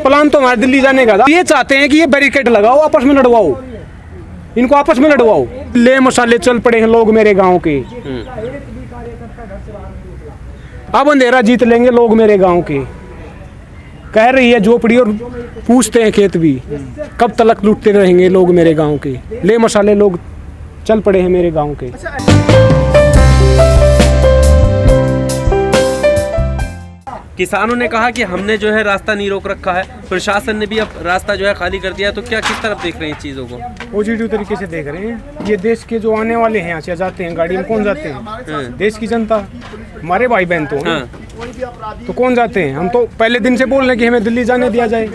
Plan तो हमारा दिल्ली जाने का था। ये चाहते हैं कि ये बैरिकेड लगाओ, आपस में लड़वाओ, इनको आपस में लड़वाओ। ले मसाले चल पड़े हैं लोग मेरे गांव के, अब अंधेरा जीत लेंगे लोग मेरे गांव के। कह रही है झोपड़ी और पूछते हैं खेत भी, कब तलक लूटते रहेंगे लोग मेरे गांव के। ले मसाले लोग चल पड़े हैं मेरे गांव के। किसानों ने कहा कि हमने जो है रास्ता नहीं रोक रखा है, प्रशासन ने भी अब रास्ता जो है खाली कर दिया, तो क्या किस तरफ देख रहे हैं चीज़ों को? पॉजिटिव तरीके से देख रहे हैं। ये देश के जो आने वाले हैं यहाँ से जाते हैं गाड़ी में, कौन जाते हैं? देश की जनता, हमारे भाई बहन तो तो कौन जाते हैं? हम तो पहले दिन से बोल रहे हैं कि हमें दिल्ली जाने दिया जाए।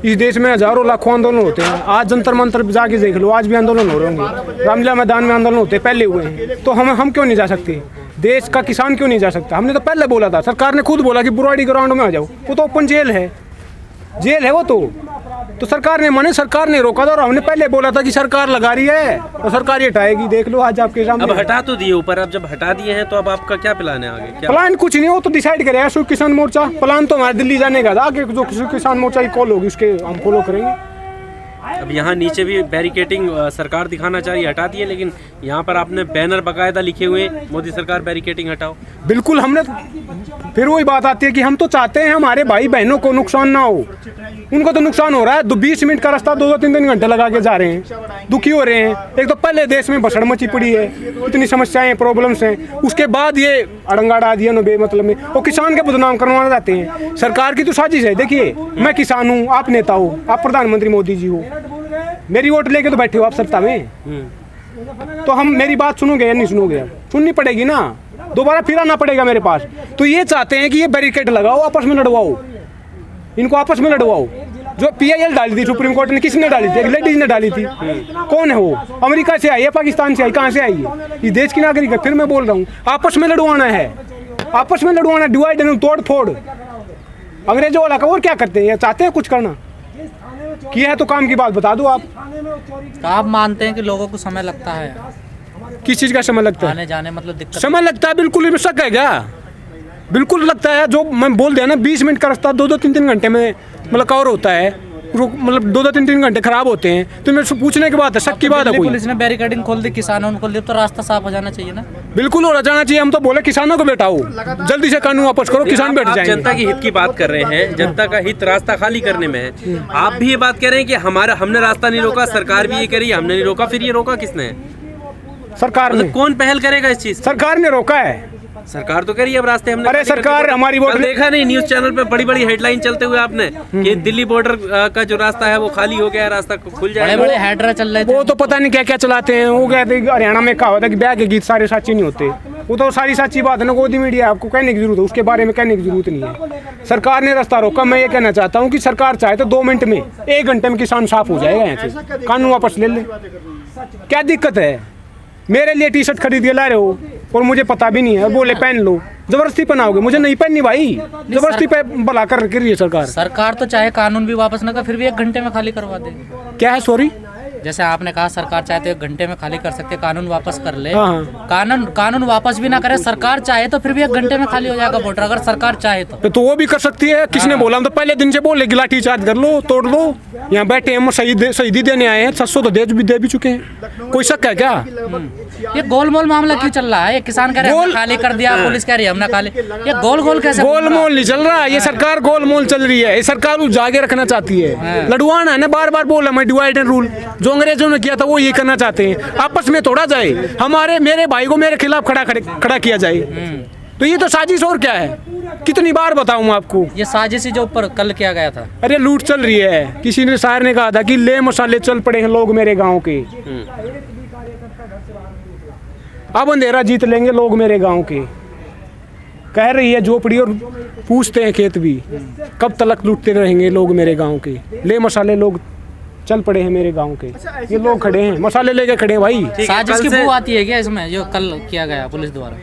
इस देश में हजारों लाखों आंदोलन होते हैं, आज जंतर मंतर जाके देख लो, आज भी आंदोलन हो रहे होंगे। रामलीला मैदान में आंदोलन होते पहले हुए हैं, तो हम क्यों नहीं जा सकते? देश का किसान क्यों नहीं जा सकता? हमने तो पहले बोला था, सरकार ने खुद बोला कि बुराड़ी ग्राउंड में आ जाओ, वो तो ओपन जेल है वो तो सरकार ने माने, सरकार ने रोका था। और हमने पहले बोला था कि सरकार लगा रही है और सरकार हटाएगी, देख लो आज आपके सामने। अब हटा तो दिए ऊपर, अब जब हटा दिए हैं तो अब आपका क्या प्लान है आगे? क्या प्लान कुछ नहीं, वो तो डिसाइड करेगा शुभ किसान मोर्चा। प्लान तो हमारे दिल्ली जाने का था, आगे जो किसान मोर्चा की कॉल होगी उसके हम फॉलो करेंगे। अब यहाँ नीचे भी बैरिकेटिंग सरकार दिखाना चाहिए, हटा दिए, लेकिन यहाँ पर आपने बैनर बकायदा लिखे हुए, मोदी सरकार बैरिकेटिंग हटाओ। बिल्कुल, हमने फिर वही बात आती है कि हम तो चाहते हैं हमारे भाई बहनों को नुकसान ना हो। उनको तो नुकसान हो रहा है, 20 मिनट का रास्ता 2-3 घंटे लगा के जा रहे हैं, दुखी हो रहे हैं। एक तो पहले देश में भसड़ मची पड़ी है, इतनी समस्याएं प्रॉब्लम्स हैं, उसके बाद ये अड़ंगा डाल दिया नो बेमतलब में, वो किसान के बदनाम करवाना चाहते हैं। सरकार की तो साजिश है। देखिए, मैं किसान हूँ, आप नेता हो, आप प्रधानमंत्री मोदी जी हो, मेरी वोट लेके तो बैठे हो आप सत्ता में, तो हम मेरी बात सुनोगे या नहीं सुनोगे? सुननी पड़ेगी ना, दोबारा फिर आना पड़ेगा मेरे पास। तो ये चाहते हैं कि ये बैरिकेड लगाओ, आपस में लड़वाओ, इनको आपस में लड़वाओ। जो PIL डाली थी सुप्रीम कोर्ट ने, किसने डाली थी? एक लेडीज ने डाली थी। कौन है वो? अमेरिका से आई है, पाकिस्तान से आई, कहाँ से आई है? ये देश की नागरिक है। फिर मैं बोल रहा हूँ, आपस में लड़वाना है, आपस में लड़वाना, डिवाइड एंड तोड़ फोड़। अंग्रेजों वाला का और क्या करते हैं? चाहते हैं कुछ करना, किया है तो काम की बात बता दो आप। आप मानते हैं कि लोगों को समय लगता है? किस चीज़ का समय लगता है? आने जाने मतलब दिक्कत समय लगता है, बिल्कुल इसमें शक है क्या? बिल्कुल लगता है। जो मैं बोल दिया ना, 20 मिनट का रास्ता 2-3 घंटे में मतलब कवर होता है, मतलब 2-3 घंटे खराब होते हैं। तो मेरे पूछने की बात है, शक की बात है कोई? पुलिस ने बैरिकेडिंग खोल दी, किसानों ने खोल दी, तो रास्ता साफ हो जाना चाहिए ना? बिल्कुल हो जाना चाहिए। हम तो बोले किसानों को बैठाओ, जल्दी से कानून वापस करो, किसान बैठ जाएंगे। जनता की हित की बात कर रहे हैं, जनता का हित रास्ता खाली करने में है। आप भी ये बात कह रहे हैं कि हमने रास्ता नहीं रोका, सरकार भी ये कह रही है हमने नहीं रोका। फिर ये रोका किसने? सरकार ने। कौन पहल करेगा इस चीज? सरकार ने रोका है। सरकार तो कह रही है अब रास्ते हमने। अरे सरकार हमारी वोट देखा नहीं न्यूज चैनल पे बड़ी हेडलाइन चलते हुए आपने कि दिल्ली बॉर्डर का जो रास्ता है वो खाली हो गया है, रास्ता खुल जाएगा। बड़े हेडर चल रहे थे, वो तो पता नहीं क्या क्या चलाते हैं। वो कहते हैं हरियाणा में कहा होता है कि ब्याह के गीत सारे साची नहीं होते। वो तो सारी साची बात है ना, गोदी मीडिया आपको कहने की जरूरत है, उसके बारे में कहने की जरूरत नहीं है। सरकार ने रास्ता रोका। मैं ये कहना चाहता हूँ कि सरकार चाहे तो 2 मिनट में, 1 घंटे में किसान साफ हो जाएगा यहाँ से, कानून वापस ले ले। क्या दिक्कत है? मेरे लिए टी-शर्ट खरीद के ला रहे हो और मुझे पता भी नहीं है, और बोले पहन लो, जबरदस्ती पहनाओगे? मुझे नहीं पहननी भाई, जबरदस्ती पे भला कर रही है सरकार। सरकार तो चाहे कानून भी वापस न कर, फिर भी 1 घंटे में खाली करवा दे। क्या है? सॉरी, जैसे आपने कहा सरकार चाहे तो 1 घंटे में खाली कर सकते, कानून वापस कर ले। हाँ। कानून वापस भी ना करे, सरकार चाहे तो फिर भी 1 घंटे में खाली हो जाएगा बॉर्डर, अगर सरकार चाहे तो वो भी कर सकती है। किसने बोला? हम तो पहले दिन से बोले कि लाठी चार्ज कर लो, तोड़ लो। यहाँ बैठे हम शहीदी देने आए हैं, 700 तो दे भी चुके हैं। कोई शक है क्या? ये गोलमोल मामला क्यों चल रहा है? ये किसान कह रहे हैं खाली कर दिया, पुलिस कह रही है हमने खाली। ये गोल कैसे? गोलमोल नहीं चल रहा, ये सरकार गोलमोल चल रही है। ये सरकार उस जागे रखना चाहती है, लड़वाना है ना। बार बार बोला मैं, डिवाइड एंड रूल जो अंग्रेजों ने किया था वो ये करना चाहते हैं। आपस में तोड़ा जाए, मेरे भाई को मेरे खिलाफ खड़ा किया जाए, तो ये तो साजिश और क्या है? कितनी बार बताऊं मैं आपको? ये साजिश जो ऊपर कल किया गया था। अरे लूट चल रही है। किसी ने शायर ने कहा था कि ले मसाले चल पड़े हैं लोग मेरे गांव के, अब अंधेरा जीत लेंगे लोग मेरे गांव के। कह रही है झोपड़ी और पूछते हैं खेत भी, कब तलक लूटते रहेंगे लोग मेरे गांव के। ले मसाले लोग चल पड़े हैं मेरे गांव के। ये लोग खड़े हैं, मसाले लेके खड़े हैं भाई। साजिश की बू आती है क्या इसमें जो कल किया गया पुलिस द्वारा?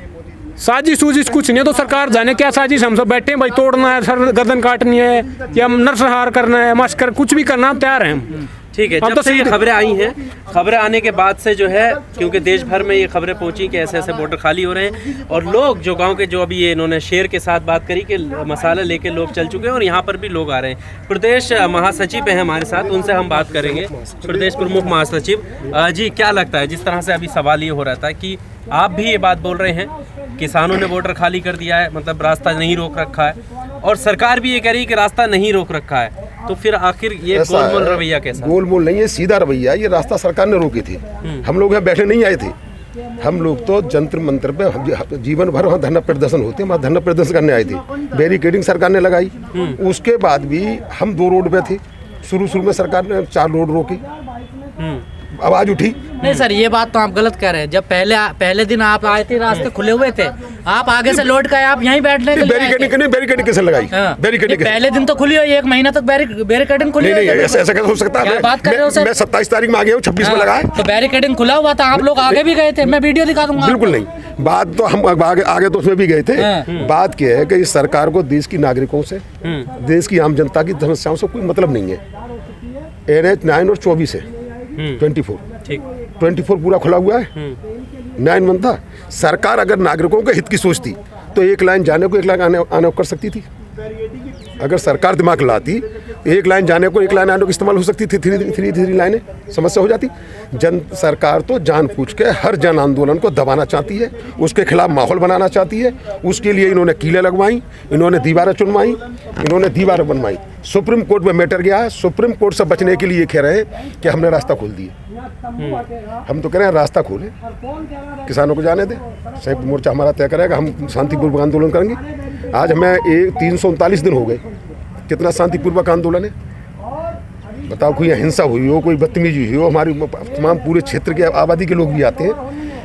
साजिश सूजिश कुछ नहीं है, तो सरकार जाने क्या साजिश। हम सब बैठे हैं भाई, तोड़ना है, सर गर्दन काटनी है, या नरसंहार करना है, मस्कर कुछ भी करना, हम तैयार हैं हम। ठीक है, हम जब तो से ये सीधे- खबरें आई हैं, खबरें आने के बाद से जो है, क्योंकि देश भर में ये खबरें पहुंची कि ऐसे ऐसे बॉर्डर खाली हो रहे हैं और लोग जो गांव के, जो अभी ये इन्होंने शेर के साथ बात करी कि मसाला लेके लोग चल चुके हैं और यहाँ पर भी लोग आ रहे हैं। प्रदेश महासचिव हैं हमारे साथ, उनसे हम बात करेंगे। प्रदेश प्रमुख महासचिव जी, क्या लगता है, जिस तरह से अभी सवाल ये हो रहा था कि आप भी ये बात बोल रहे हैं, किसानों ने बॉर्डर खाली कर दिया है, मतलब रास्ता नहीं रोक रखा है, और सरकार भी ये कह रही है कि रास्ता नहीं रोक रखा है, तो फिर आखिर ये गोलमोल रवैया कैसा? गोलमोल नहीं है, सीधा रवैया। ये रास्ता सरकार ने रोकी थी, हम लोग यहाँ बैठे नहीं आए थे। हम लोग तो जंतर मंत्र पे जीवन भर वहाँ धरना प्रदर्शन होते हैं, वहाँ धरना प्रदर्शन करने आए थे। बैरिकेडिंग सरकार ने लगाई, उसके बाद भी हम 2 रोड पे थे। शुरू में सरकार ने 4 रोड रोकी, आवाज उठी। नहीं सर, ये बात तो आप गलत कह रहे हैं। जब पहले दिन आप आए थे, रास्ते खुले हुए थे, आप आगे से लौट गए, आप यहीं बैठने के लिए आए थे। बैरिकेडिंग कैसे लगाई? हाँ। बैरिकेडिंग पहले दिन तो खुली हुई, 1 महीना तक बैरिकेडिंग खुली नहीं, हुई। ऐसा कैसे हो सकता है? क्या बात कर रहे हो सर? मैं 27 तारीख में आ गया हूँ, 26 में लगाए तो बैरिकेडिंग खुला हुआ था, आप लोग आगे भी गए थे, मैं वीडियो दिखा दूंगा। बिल्कुल नहीं, बात तो हम आगे तो उसमें भी गए थे। बात क्या है कि इस सरकार को देश की नागरिकों से, देश की आम जनता की समस्याओं से कोई मतलब नहीं है। NH 9 और 24 है, 24 पूरा खुला हुआ है। 9 बंद था। सरकार अगर नागरिकों के हित की सोचती तो 1 लाइन जाने को 1 लाइन आने को कर सकती थी। अगर सरकार दिमाग लाती, 1 लाइन जाने को 1 लाइन आने को इस्तेमाल हो सकती थी। 3 लाइनें समस्या हो जाती। सरकार तो जानबूझ के हर जन आंदोलन को दबाना चाहती है, उसके खिलाफ माहौल बनाना चाहती है। उसके लिए इन्होंने कीलें लगवाई, इन्होंने दीवारें चुनवाई, इन्होंने दीवारें बनवाई। सुप्रीम कोर्ट में मैटर गया है। सुप्रीम कोर्ट से बचने के लिए कह रहे हैं कि हमने रास्ता खोल दिया। हम तो कह रहे हैं रास्ता खोले, किसानों को जाने दें। संयुक्त मोर्चा हमारा तय करेगा, हम शांतिपूर्वक आंदोलन करेंगे। आज हमें 339 दिन हो गए। कितना शांतिपूर्वक आंदोलन है बताओ? कोई हिंसा हुई हो, कोई बदतमीजी हुई हो, हमारी तमाम पूरे क्षेत्र के आबादी के लोग भी आते हैं।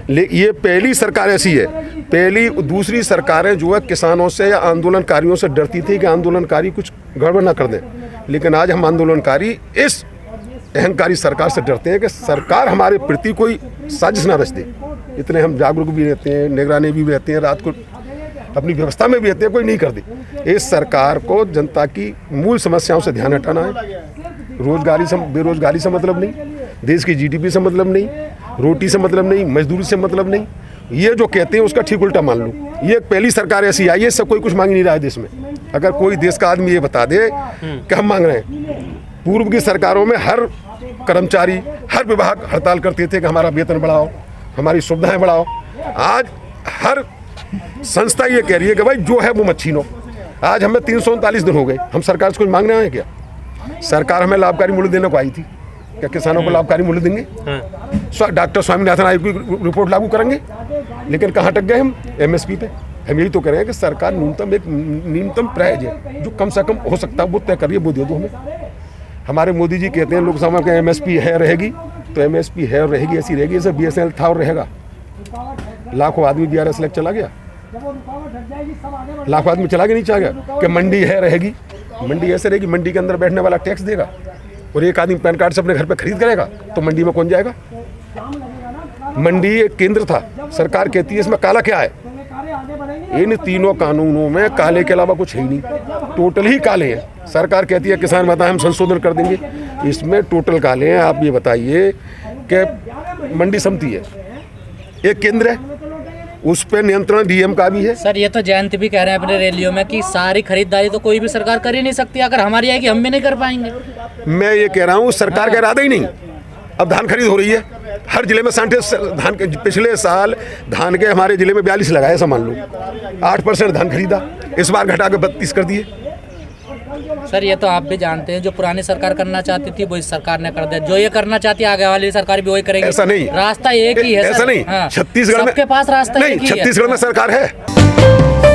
ये पहली सरकार ऐसी है। दूसरी सरकारें जो है किसानों से या आंदोलनकारियों से डरती थी कि आंदोलनकारी कुछ गड़बड़ ना कर दें, लेकिन आज हम आंदोलनकारी इस अहंकारी सरकार से डरते हैं कि सरकार हमारे प्रति कोई साजिश ना रच दे। इतने हम जागरूक भी रहते हैं, निगरानी भी रहते हैं, रात को अपनी व्यवस्था में भी रहते हैं, कोई नहीं कर दे। इस सरकार को जनता की मूल समस्याओं से ध्यान हटाना है। बेरोजगारी से मतलब नहीं, देश की GDP से मतलब नहीं, रोटी से मतलब नहीं, मजदूरी से मतलब नहीं। ये जो कहते हैं उसका ठीक उल्टा मान लो। ये पहली सरकार ऐसी आई है, सब कोई कुछ मांग नहीं रहा है देश में। अगर कोई देश का आदमी ये बता दे कि हम मांग रहे हैं। पूर्व की सरकारों में हर कर्मचारी, हर विभाग हड़ताल करते थे कि हमारा वेतन बढ़ाओ, हमारी सुविधाएं बढ़ाओ। आज हर संस्था ये कह रही है कि भाई जो है वो मत छीनो। आज हमें 339 दिन हो गए, हम सरकार से कुछ मांगने आए क्या? सरकार हमें लाभकारी मूल्य देने को आई थी, क्या किसानों को लाभकारी मूल्य देंगे? डॉक्टर स्वामीनाथन आयोग की रिपोर्ट लागू करेंगे, लेकिन कहाँ अटक गए हम? MSP पे। हम यही तो कह रहे हैं कि सरकार न्यूनतम प्राइस है जो कम से कम हो सकता है वो तय करिए, वो दे दो हमें। हमारे मोदी जी कहते हैं लोकसभा के MSP है रहेगी, तो MSP है और रहेगी, ऐसी रहेगी जैसे BSNL था और रहेगा। लाखों आदमी BRS लेकर चला गया, लाखों आदमी चला के नहीं चला गया कि मंडी है रहेगी। मंडी ऐसे रहेगी, मंडी के अंदर बैठने वाला टैक्स देगा, और एक आदमी पैन कार्ड से अपने घर पे खरीद करेगा, तो मंडी में कौन जाएगा? मंडी एक केंद्र था, सरकार कहती है इसमें काला क्या है? इन तीनों कानूनों में काले के अलावा कुछ है ही नहीं, टोटल ही काले हैं। सरकार कहती है किसान बताएं हम संशोधन कर देंगे, इसमें टोटल काले हैं। आप ये बताइए कि मंडी समिति है, एक केंद्र है, उस पर नियंत्रण DM का भी है। सर ये तो जयंत भी कह रहे हैं अपने रैलियों में कि सारी खरीदारी तो कोई भी सरकार कर ही नहीं सकती, अगर हमारी आएगी हम भी नहीं कर पाएंगे। मैं ये कह रहा हूँ सरकार का इरादा ही नहीं। अब धान खरीद हो रही है हर जिले में। धान के पिछले साल धान के हमारे जिले में 42 लगाए, सामान लो 8% धान खरीदा, इस बार घटा के 32 कर दिए। सर ये तो आप भी जानते हैं, जो पुरानी सरकार करना चाहती थी वो इस सरकार ने कर दिया, जो ये करना चाहती है आगे वाली सरकार भी वही करेगी। ऐसा नहीं, रास्ता एक ही है। ऐसा नहीं। हाँ। छत्तीसगढ़ में सबके पास रास्ता नहीं, एक ही है। छत्तीसगढ़ में सरकार है।